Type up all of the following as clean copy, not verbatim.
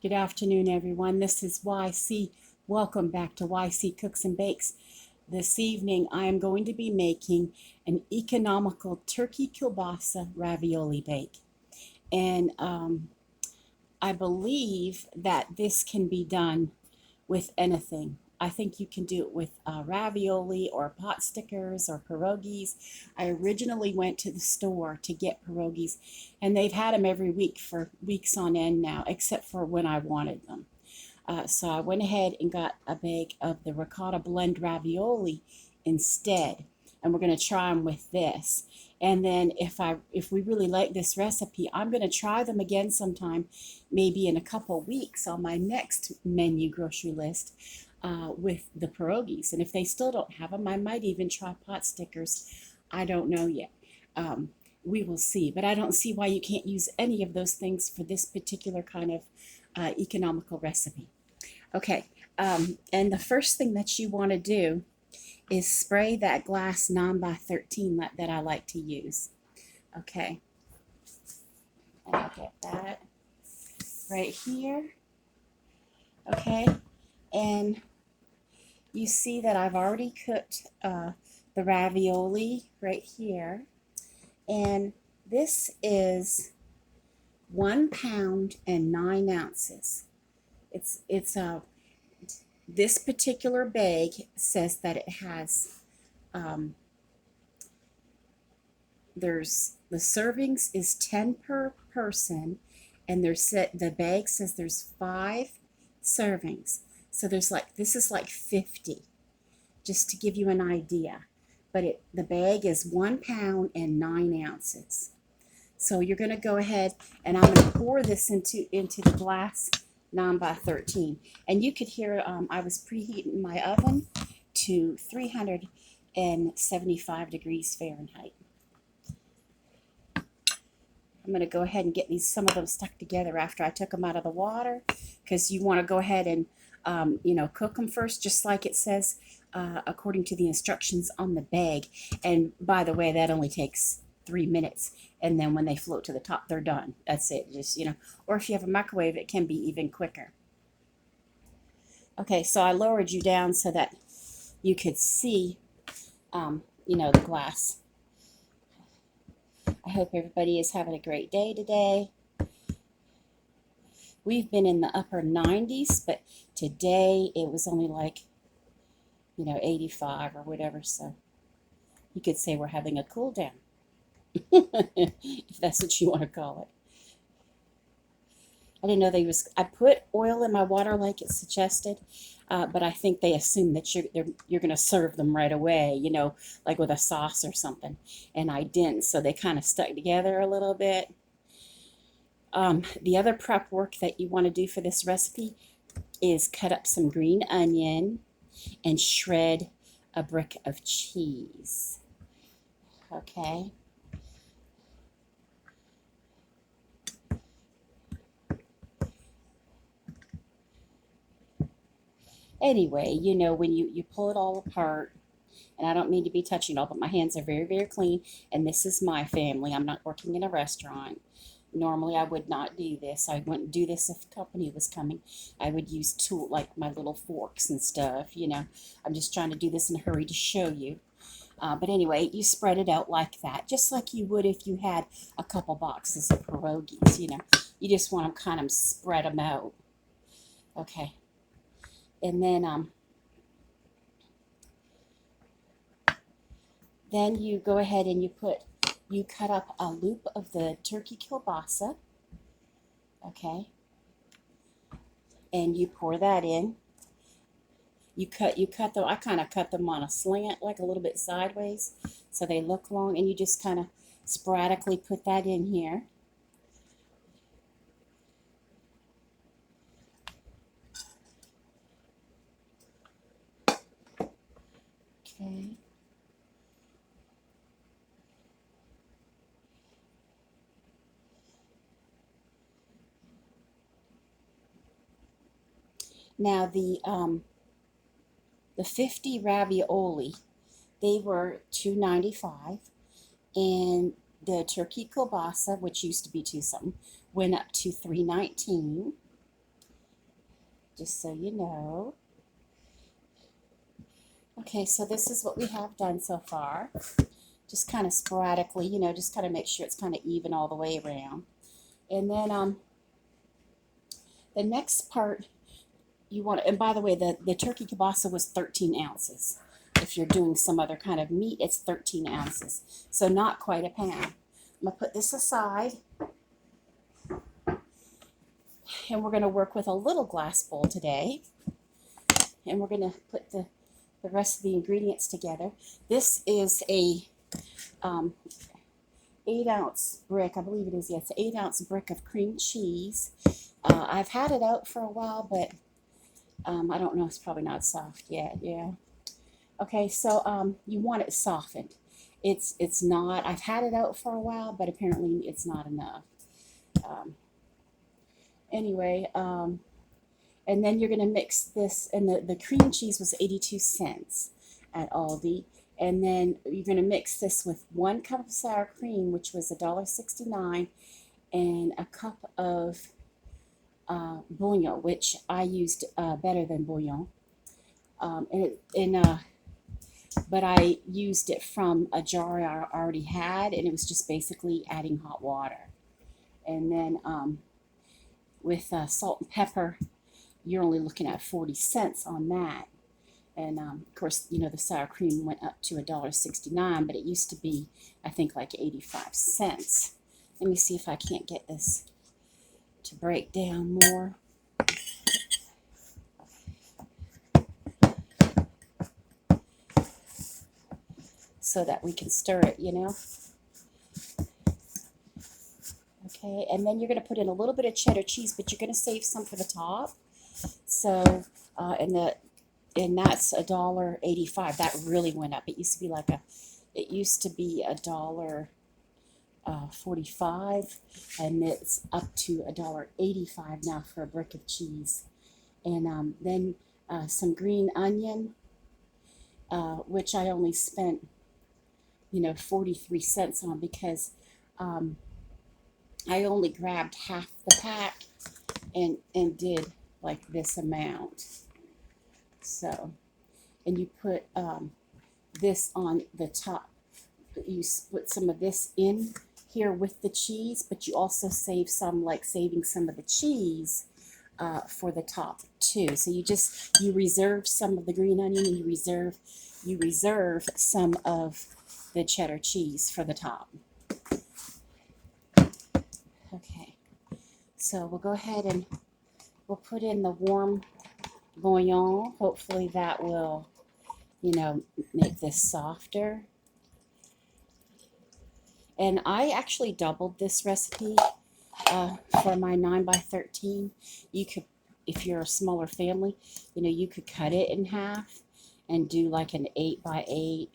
Good afternoon, everyone. This is YC. Welcome back to YC Cooks and Bakes. This evening, I am going to be making an economical turkey kielbasa ravioli bake. And I believe that this can be done with anything. I think you can do it with ravioli or pot stickers or pierogies. I originally went to the store to get pierogies, and they've had them every week for weeks on end now, except for when I wanted them. So I went ahead and got a bag of the ricotta blend ravioli instead, and we're going to try them with this. And then if we really like this recipe, I'm going to try them again sometime, maybe in a couple weeks on my next menu grocery list with the pierogies. And if they still don't have them, I might even try pot stickers. I don't know yet. We will see. But I don't see why you can't use any of those things for this particular kind of economical recipe. Okay, and the first thing that you want to do is spray that glass 9x13 that I like to use. Okay, and I'll get that right here. Okay, and you see that I've already cooked the ravioli right here, and this is 1 pound and 9 ounces. It's this particular bag says that it has there's the servings is 10 per person, and the bag says there's 5 servings. So this is like 50, just to give you an idea. But the bag is 1 pound and 9 ounces. So you're going to go ahead and I'm going to pour this into the glass 9x13. And you could hear I was preheating my oven to 375 degrees Fahrenheit. I'm going to go ahead and get some of them stuck together after I took them out of the water, because you want to go ahead and cook them first, just like it says according to the instructions on the bag. And by the way, that only takes 3 minutes, and then when they float to the top, they're done. That's it. Just or if you have a microwave, it can be even quicker. Okay, so I lowered you down so that you could see the glass. I hope everybody is having a great day today. We've been in the upper 90s, but today it was only like 85 or whatever, so you could say we're having a cool down. If that's what you want to call it. I didn't know I put oil in my water like it suggested, but I think they assume that you're going to serve them right away, like with a sauce or something, and I didn't, so they kind of stuck together a little bit. The other prep work that you want to do for this recipe is cut up some green onion and shred a brick of cheese. Okay. Anyway, when you pull it all apart, and I don't mean to be touching it all, but my hands are very, very clean, and this is my family. I'm not working in a restaurant. Normally, I would not do this. I wouldn't do this if company was coming. I would use like my little forks and stuff, I'm just trying to do this in a hurry to show you. But anyway, you spread it out like that, just like you would if you had a couple boxes of pierogies, You just want them kind of spread them out. Okay. And then you go ahead and you cut up a loop of the turkey kielbasa, okay, and you pour that in. I kind of cut them on a slant, like a little bit sideways, so they look long, and you just kind of sporadically put that in here. Okay. Now the 50 ravioli, they were $2.95, and the turkey kielbasa, which used to be two something, went up to $3.19. just so you know. Okay, so this is what we have done so far. Just kind of sporadically, you know, just kind of make sure it's kind of even all the way around. And then the next part you want to, and by the way, the turkey kielbasa was 13 ounces. If you're doing some other kind of meat, it's 13 ounces. So not quite a pound. I'm going to put this aside. And we're going to work with a little glass bowl today. And we're going to put the rest of the ingredients together. This is a 8-ounce brick, I believe it is, yeah, it's an 8-ounce brick of cream cheese. I've had it out for a while, but I don't know, it's probably not soft yet, yeah. Okay, so you want it softened. It's not, I've had it out for a while, but apparently it's not enough. Anyway, and then you're going to mix this, and the cream cheese was 82 cents at Aldi. And then you're going to mix this with 1 cup of sour cream, which was $1.69, and a cup of bouillon, which I used better than bouillon. But I used it from a jar I already had, and it was just basically adding hot water. And then with salt and pepper, you're only looking at 40 cents on that. And of course, you know, the sour cream went up to $1.69, but it used to be, I think, like 85 cents. Let me see if I can't get this to break down more. So that we can stir it, you know. Okay, and then you're going to put in a little bit of cheddar cheese, but you're going to save some for the top. So, and that's $1.85. That really went up. It used to be like $1.45, and it's up to $1.85 now for a brick of cheese. And then some green onion, which I only spent, 43 cents on, because I only grabbed half the pack and did like this amount. So, and you put this on the top. You put some of this in here with the cheese, but you also save some, like saving some of the cheese for the top too. So you reserve some of the green onion, and you reserve some of the cheddar cheese for the top. Okay, so we'll go ahead and we'll put in the warm bouillon. Hopefully that will, make this softer. And I actually doubled this recipe for my 9x13. You could, if you're a smaller family, you could cut it in half and do like an 8x8.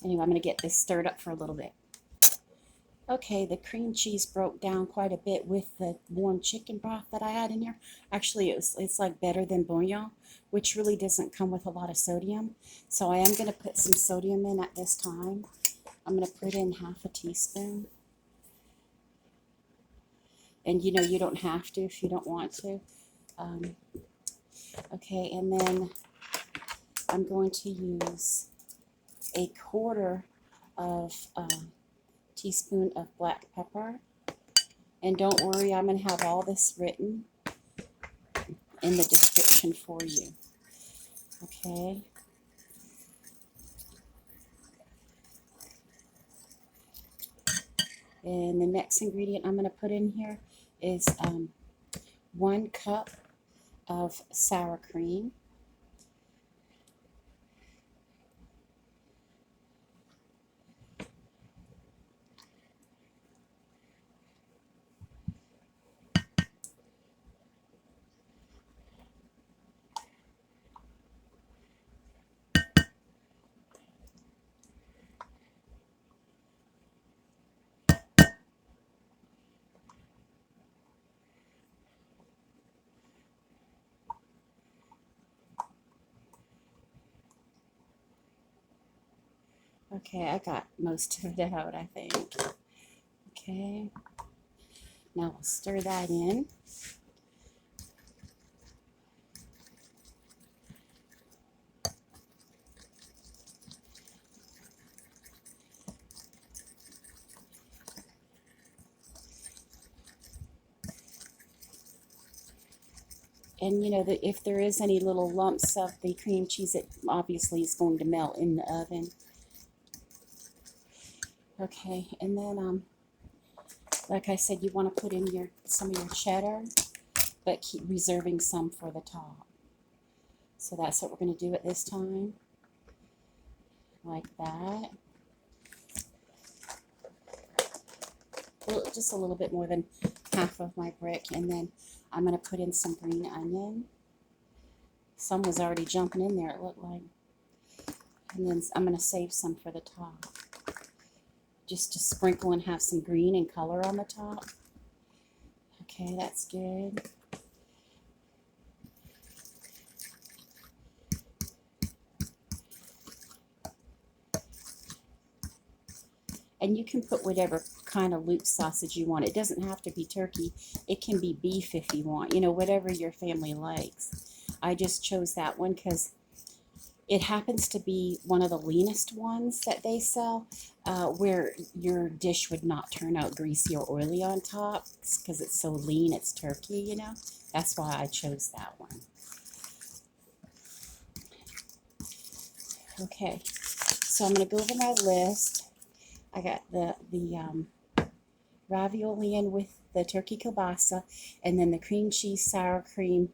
Anyway, I'm going to get this stirred up for a little bit. Okay, the cream cheese broke down quite a bit with the warm chicken broth that I had in here. Actually, it's like better than bouillon, which really doesn't come with a lot of sodium. So I am going to put some sodium in at this time. I'm going to put in half a teaspoon. And you don't have to if you don't want to. Okay, and then I'm going to use a quarter of teaspoon of black pepper. And don't worry, I'm going to have all this written in the description for you. Okay. And the next ingredient I'm going to put in here is 1 cup of sour cream. Okay, I got most of it out, I think. Okay, now we'll stir that in. And you know that if there is any little lumps of the cream cheese, it obviously is going to melt in the oven. Okay, and then like I said, you want to put in some of your cheddar, but keep reserving some for the top. So that's what we're going to do at this time, like that. Well, just a little bit more than half of my brick, and then I'm going to put in some green onion. Some was already jumping in there, it looked like. And then I'm going to save some for the top, just to sprinkle and have some green and color on the top. Okay, that's good. And you can put whatever kind of loop sausage you want. It doesn't have to be turkey. It can be beef if you want, you know, whatever your family likes. I just chose that one because it happens to be one of the leanest ones that they sell, where your dish would not turn out greasy or oily on top because it's so lean, it's turkey, you know. That's why I chose that one. Okay, so I'm going to go over my list. I got the ravioli in with the turkey kielbasa, and then the cream cheese, sour cream,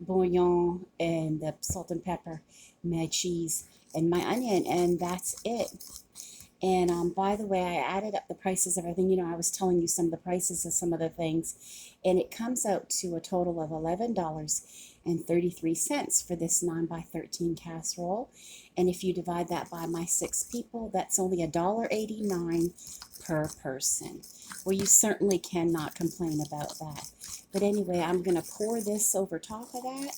bouillon, and the salt and pepper, my cheese, and my onion, and that's it. And by the way, I added up the prices of everything. You know, I was telling you some of the prices of some of the things, and it comes out to a total of $11.33 for this 9x13 casserole. And if you divide that by my 6 people, that's only $1.89 per person. Well, you certainly cannot complain about that. But anyway, I'm going to pour this over top of that.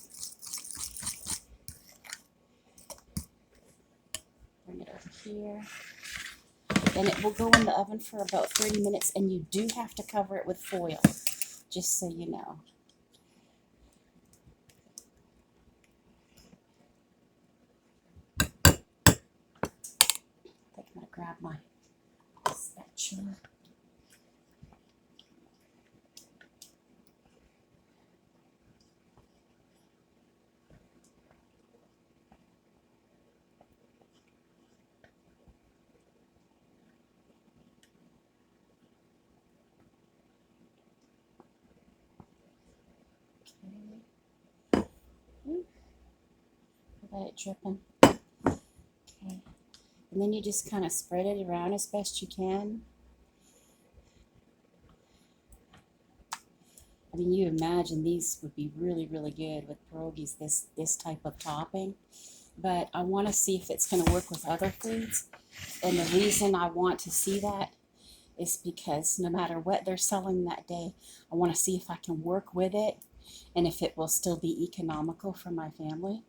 Bring it over here. And it will go in the oven for about 30 minutes, and you do have to cover it with foil, just so you know. I think I'm going to grab my spatula. Let it dripping. Okay. And then you just kind of spread it around as best you can. I mean, you imagine these would be really, really good with pierogies, this type of topping. But I want to see if it's going to work with other foods. And the reason I want to see that is because no matter what they're selling that day, I want to see if I can work with it and if it will still be economical for my family,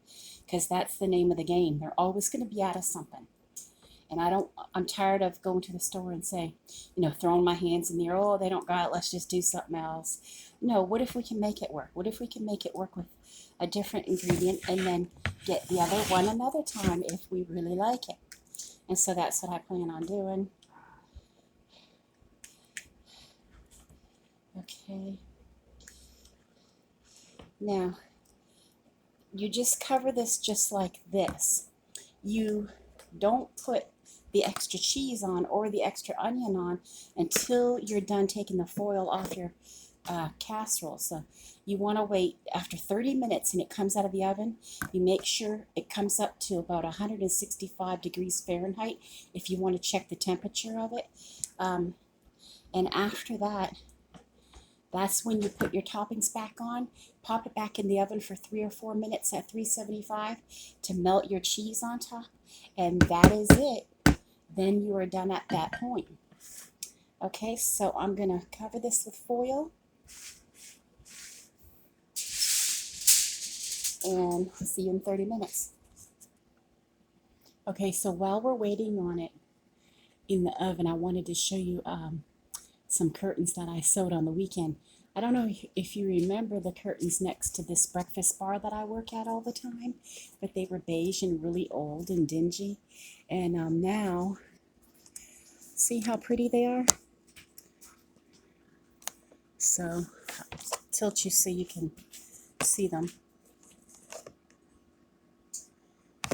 because that's the name of the game. They're always going to be out of something. And I'm tired of going to the store and saying, you know, throwing my hands in the air, oh, they don't got it, let's just do something else. No, what if we can make it work? What if we can make it work with a different ingredient and then get the other one another time if we really like it? And so that's what I plan on doing. Okay. Now, you just cover this just like this. You don't put the extra cheese on or the extra onion on until you're done taking the foil off your casserole. So you want to wait after 30 minutes and it comes out of the oven. You make sure it comes up to about 165 degrees Fahrenheit if you want to check the temperature of it. And after that, that's when you put your toppings back on, pop it back in the oven for 3 or 4 minutes at 375 to melt your cheese on top, and that is it. Then you are done at that point. Okay, so I'm going to cover this with foil, and see you in 30 minutes. Okay, so while we're waiting on it in the oven, I wanted to show you some curtains that I sewed on the weekend. I don't know if you remember the curtains next to this breakfast bar that I work at all the time, but they were beige and really old and dingy. And now, see how pretty they are? So, tilt you so you can see them.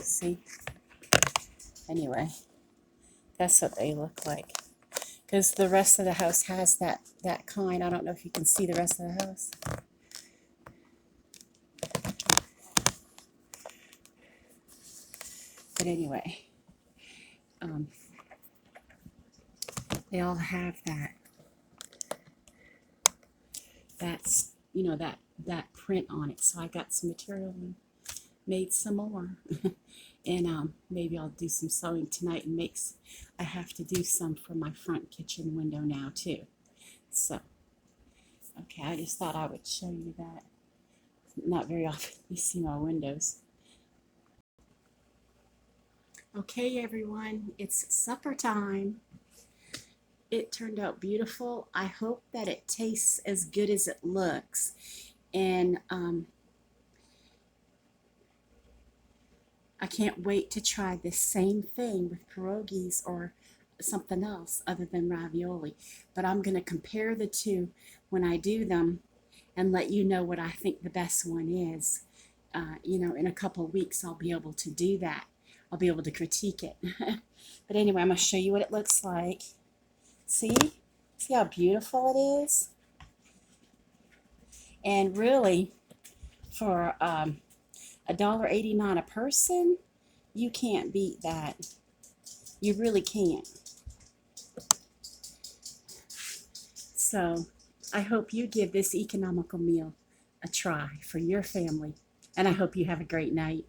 See? Anyway, that's what they look like. Because the rest of the house has that kind. I don't know if you can see the rest of the house. But anyway, they all have that's that print on it. So I got some material and made some more. And maybe I'll do some sewing tonight and I have to do some for my front kitchen window now too. So, okay, I just thought I would show you that. Not very often you see my windows. Okay, everyone, it's supper time. It turned out beautiful. I hope that it tastes as good as it looks. And I can't wait to try the same thing with pierogies or something else other than ravioli. But I'm going to compare the two when I do them and let you know what I think the best one is. In a couple of weeks, I'll be able to do that. I'll be able to critique it. But anyway, I'm going to show you what it looks like. See how beautiful it is? And really, for $1.89 a person, you can't beat that. You really can't. So I hope you give this economical meal a try for your family. And I hope you have a great night.